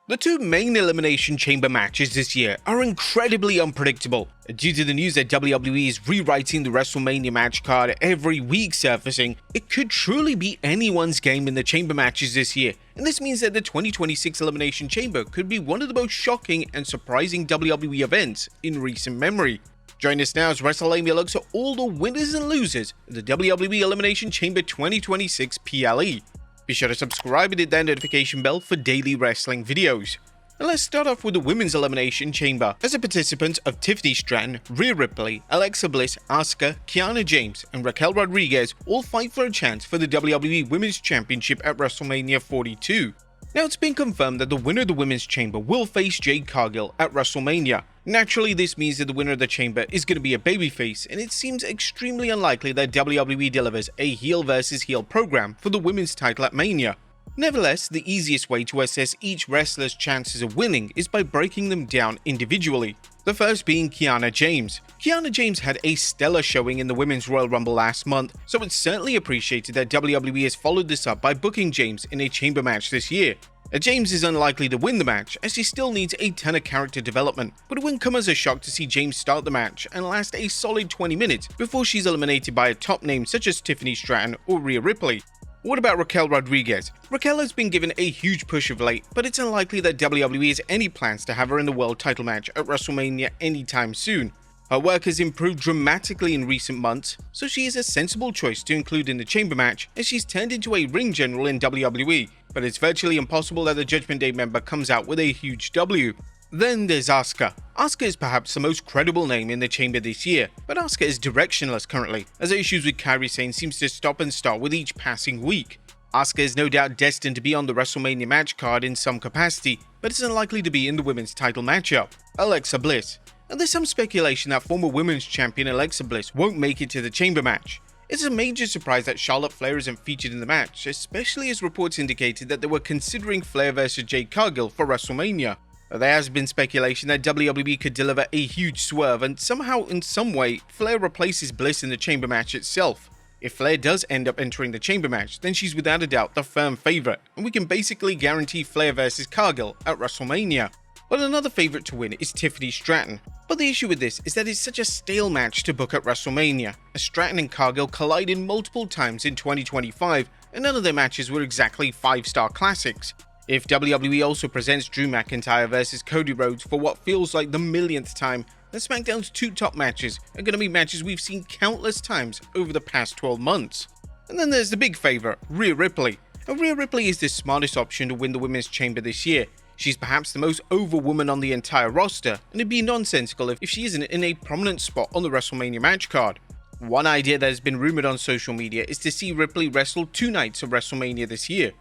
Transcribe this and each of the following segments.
The two main Elimination Chamber matches this year are incredibly unpredictable. Due to the news that WWE is rewriting the WrestleMania match card every week surfacing, it could truly be anyone's game in the chamber matches this year, and this means that the 2026 Elimination Chamber could be one of the most shocking and surprising WWE events in recent memory. Join us now as Wrestlelamia looks at all the winners and losers of the WWE Elimination Chamber 2026 PLE. Be sure to subscribe and hit that notification bell for daily wrestling videos. And let's start off with the Women's Elimination Chamber, as the participants of Tiffany Stratton, Rhea Ripley, Alexa Bliss, Asuka, Kiana James, and Raquel Rodriguez all fight for a chance for the WWE Women's Championship at WrestleMania 42. Now, it's been confirmed that the winner of the Women's Chamber will face Jade Cargill at WrestleMania. Naturally, this means that the winner of the Chamber is going to be a babyface, and it seems extremely unlikely that WWE delivers a heel versus heel program for the women's title at Mania. Nevertheless, the easiest way to assess each wrestler's chances of winning is by breaking them down individually. The first being Kiana James. Kiana James had a stellar showing in the Women's Royal Rumble last month, so it's certainly appreciated that WWE has followed this up by booking James in a chamber match this year. James is unlikely to win the match, as he still needs a ton of character development, but it wouldn't come as a shock to see James start the match and last a solid 20 minutes before she's eliminated by a top name such as Tiffany Stratton or Rhea Ripley. What about Raquel Rodriguez? Raquel has been given a huge push of late, but it's unlikely that WWE has any plans to have her in the world title match at WrestleMania anytime soon. Her work has improved dramatically in recent months, so she is a sensible choice to include in the chamber match, as she's turned into a ring general in WWE, but it's virtually impossible that the Judgment Day member comes out with a huge W. Then there's Asuka. Asuka is perhaps the most credible name in the chamber this year, but Asuka is directionless currently, as her issues with Kairi Sane seems to stop and start with each passing week. Asuka is no doubt destined to be on the WrestleMania match card in some capacity, but is unlikely to be in the women's title matchup. Alexa Bliss. And there's some speculation that former women's champion Alexa Bliss won't make it to the chamber match. It's a major surprise that Charlotte Flair isn't featured in the match, especially as reports indicated that they were considering Flair vs Jade Cargill for WrestleMania. There has been speculation that WWE could deliver a huge swerve and somehow in some way Flair replaces Bliss in the chamber match itself. If Flair does end up entering the chamber match, then she's without a doubt the firm favourite, and we can basically guarantee Flair vs Cargill at WrestleMania. But another favourite to win is Tiffany Stratton. But the issue with this is that it's such a stale match to book at WrestleMania, as Stratton and Cargill collided multiple times in 2025, and none of their matches were exactly 5-star classics. If WWE also presents Drew McIntyre vs Cody Rhodes for what feels like the millionth time, then SmackDown's two top matches are going to be matches we've seen countless times over the past 12 months. And then there's the big favourite, Rhea Ripley. And Rhea Ripley is the smartest option to win the Women's Chamber this year. She's perhaps the most over woman on the entire roster, and it'd be nonsensical if she isn't in a prominent spot on the WrestleMania match card. One idea that has been rumoured on social media is to see Ripley wrestle 2 nights of WrestleMania this year.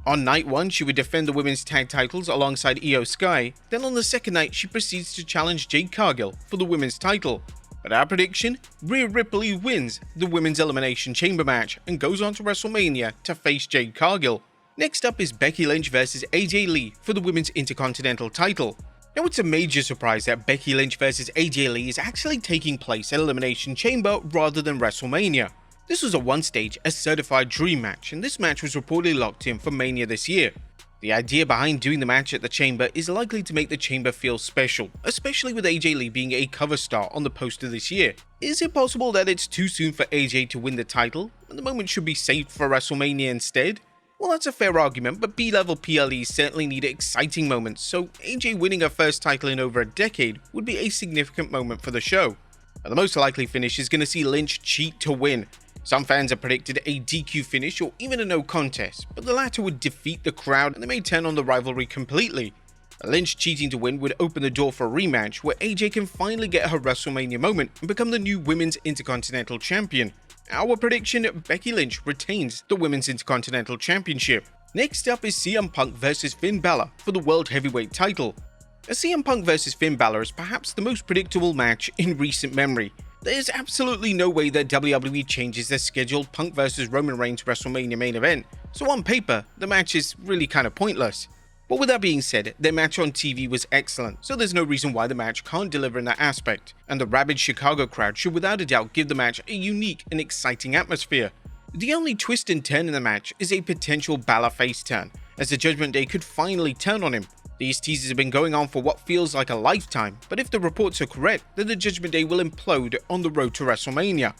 On night 1, she would defend the women's tag titles alongside Io Sky, then on the second night she proceeds to challenge Jade Cargill for the women's title. But our prediction? Rhea Ripley wins the Women's Elimination Chamber match and goes on to WrestleMania to face Jade Cargill. Next up is Becky Lynch vs AJ Lee for the Women's Intercontinental title. Now, it's a major surprise that Becky Lynch vs AJ Lee is actually taking place at Elimination Chamber rather than WrestleMania. This was at one stage a certified dream match, and this match was reportedly locked in for Mania this year. The idea behind doing the match at the Chamber is likely to make the Chamber feel special, especially with AJ Lee being a cover star on the poster this year. Is it possible that it's too soon for AJ to win the title, and the moment should be saved for WrestleMania instead? Well, that's a fair argument, but B-level PLEs certainly need exciting moments, so AJ winning her first title in over a decade would be a significant moment for the show. Now, the most likely finish is going to see Lynch cheat to win. Some fans have predicted a DQ finish or even a no contest, but the latter would defeat the crowd and they may turn on the rivalry completely. Lynch cheating to win would open the door for a rematch where AJ can finally get her WrestleMania moment and become the new Women's Intercontinental Champion. Our prediction, Becky Lynch retains the Women's Intercontinental Championship. Next up is CM Punk vs Finn Bálor for the World Heavyweight title. A CM Punk vs Finn Bálor is perhaps the most predictable match in recent memory. There is absolutely no way that WWE changes their scheduled Punk vs Roman Reigns WrestleMania main event, so on paper, the match is really kind of pointless. But with that being said, their match on TV was excellent, so there's no reason why the match can't deliver in that aspect, and the rabid Chicago crowd should without a doubt give the match a unique and exciting atmosphere. The only twist and turn in the match is a potential Bálor face turn, as the Judgment Day could finally turn on him. These teasers have been going on for what feels like a lifetime, but if the reports are correct, then the Judgment Day will implode on the road to WrestleMania.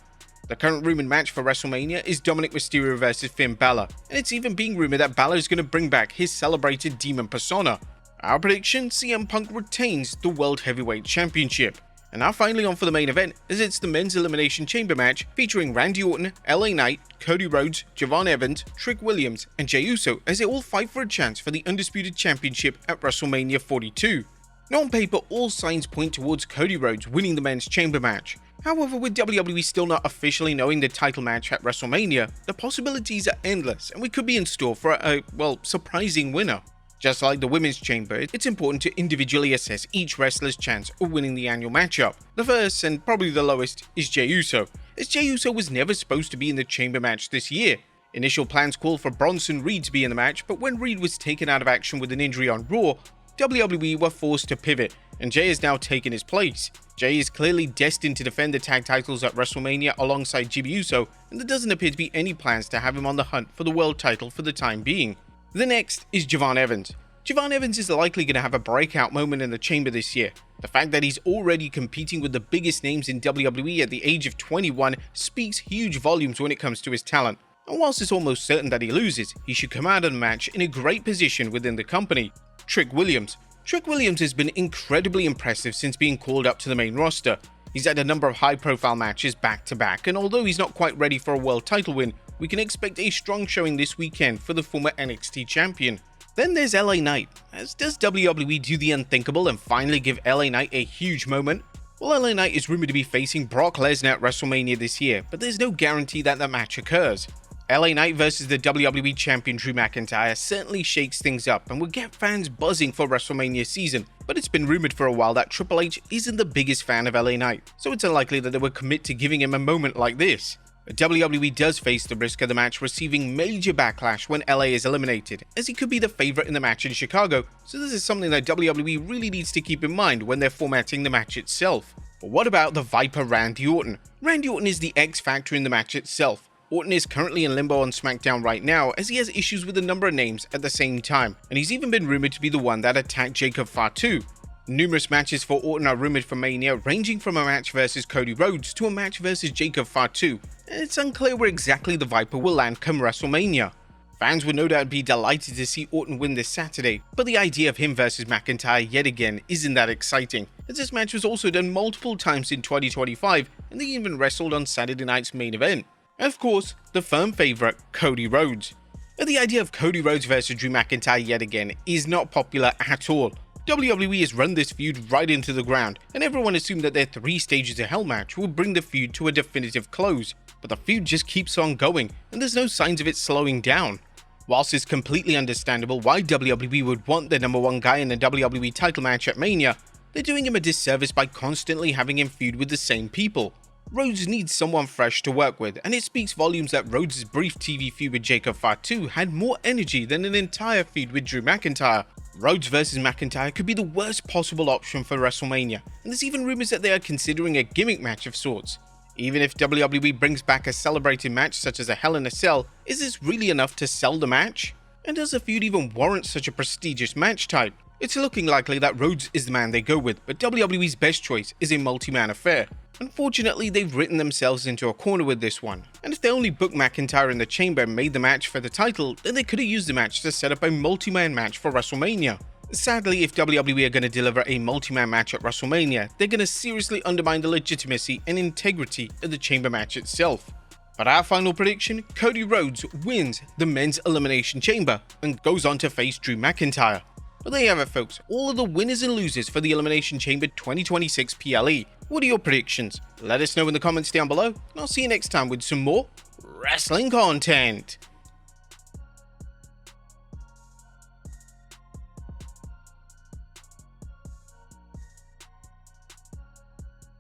The current rumored match for WrestleMania is Dominic Mysterio vs Finn Bálor, and it's even being rumored that Bálor is going to bring back his celebrated demon persona. Our prediction, CM Punk retains the World Heavyweight Championship. And now finally on for the main event, as it's the Men's Elimination Chamber match featuring Randy Orton, LA Knight, Cody Rhodes, Javon Evans, Trick Williams, and Jey Uso as they all fight for a chance for the Undisputed Championship at WrestleMania 42. Now on paper, all signs point towards Cody Rhodes winning the Men's Chamber match. However, with WWE still not officially knowing the title match at WrestleMania, the possibilities are endless and we could be in store for a, surprising winner. Just like the Women's Chamber, it's important to individually assess each wrestler's chance of winning the annual matchup. The first, and probably the lowest, is Jey Uso, as Jey Uso was never supposed to be in the Chamber match this year. Initial plans called for Bronson Reed to be in the match, but when Reed was taken out of action with an injury on Raw, WWE were forced to pivot, and Jey has now taken his place. Jey is clearly destined to defend the tag titles at WrestleMania alongside Jey Uso, and there doesn't appear to be any plans to have him on the hunt for the world title for the time being. The next is Javon Evans. Javon Evans is likely going to have a breakout moment in the Chamber this year. The fact that he's already competing with the biggest names in WWE at the age of 21 speaks huge volumes when it comes to his talent. And whilst it's almost certain that he loses, he should come out of the match in a great position within the company. Trick Williams. Trick Williams has been incredibly impressive since being called up to the main roster. He's had a number of high-profile matches back-to-back, and although he's not quite ready for a world title win, we can expect a strong showing this weekend for the former NXT champion. Then there's LA Knight. As does WWE do the unthinkable and finally give LA Knight a huge moment? Well, LA Knight is rumored to be facing Brock Lesnar at WrestleMania this year, but there's no guarantee that that match occurs. LA Knight versus the WWE champion Drew McIntyre certainly shakes things up and will get fans buzzing for WrestleMania season, but it's been rumored for a while that Triple H isn't the biggest fan of LA Knight, so it's unlikely that they would commit to giving him a moment like this. WWE does face the risk of the match receiving major backlash when LA is eliminated, as he could be the favorite in the match in Chicago, so this is something that WWE really needs to keep in mind when they're formatting the match itself. But what about the Viper Randy Orton? Randy Orton is the X factor in the match itself. Orton is currently in limbo on SmackDown right now as he has issues with a number of names at the same time, and he's even been rumored to be the one that attacked Jacob Fatu. Numerous matches for Orton are rumored for Mania, ranging from a match versus Cody Rhodes to a match versus Jacob Fatu, and it's unclear where exactly the Viper will land come WrestleMania. Fans would no doubt be delighted to see Orton win this Saturday, but the idea of him versus McIntyre yet again isn't that exciting, as this match was also done multiple times in 2025, and they even wrestled on Saturday night's main event. And of course, the firm favourite, Cody Rhodes. But the idea of Cody Rhodes versus Drew McIntyre yet again is not popular at all. WWE has run this feud right into the ground, and everyone assumed that their 3 stages of hell match would bring the feud to a definitive close, but the feud just keeps on going, and there's no signs of it slowing down. Whilst it's completely understandable why WWE would want the number 1 guy in the WWE title match at Mania, they're doing him a disservice by constantly having him feud with the same people. Rhodes needs someone fresh to work with, and it speaks volumes that Rhodes' brief TV feud with Jacob Fatu had more energy than an entire feud with Drew McIntyre. Rhodes vs McIntyre could be the worst possible option for WrestleMania, and there's even rumors that they are considering a gimmick match of sorts. Even if WWE brings back a celebrated match such as a Hell in a Cell, is this really enough to sell the match? And does the feud even warrant such a prestigious match type? It's looking likely that Rhodes is the man they go with, but WWE's best choice is a multi-man affair. Unfortunately, they've written themselves into a corner with this one, and if they only booked McIntyre in the Chamber and made the match for the title, then they could have used the match to set up a multi-man match for WrestleMania. Sadly, if WWE are going to deliver a multi-man match at WrestleMania, they're going to seriously undermine the legitimacy and integrity of the Chamber match itself. But our final prediction, Cody Rhodes wins the Men's Elimination Chamber and goes on to face Drew McIntyre. But there you have it folks, all of the winners and losers for the Elimination Chamber 2026 PLE. What are your predictions? Let us know in the comments down below, and I'll see you next time with some more wrestling content.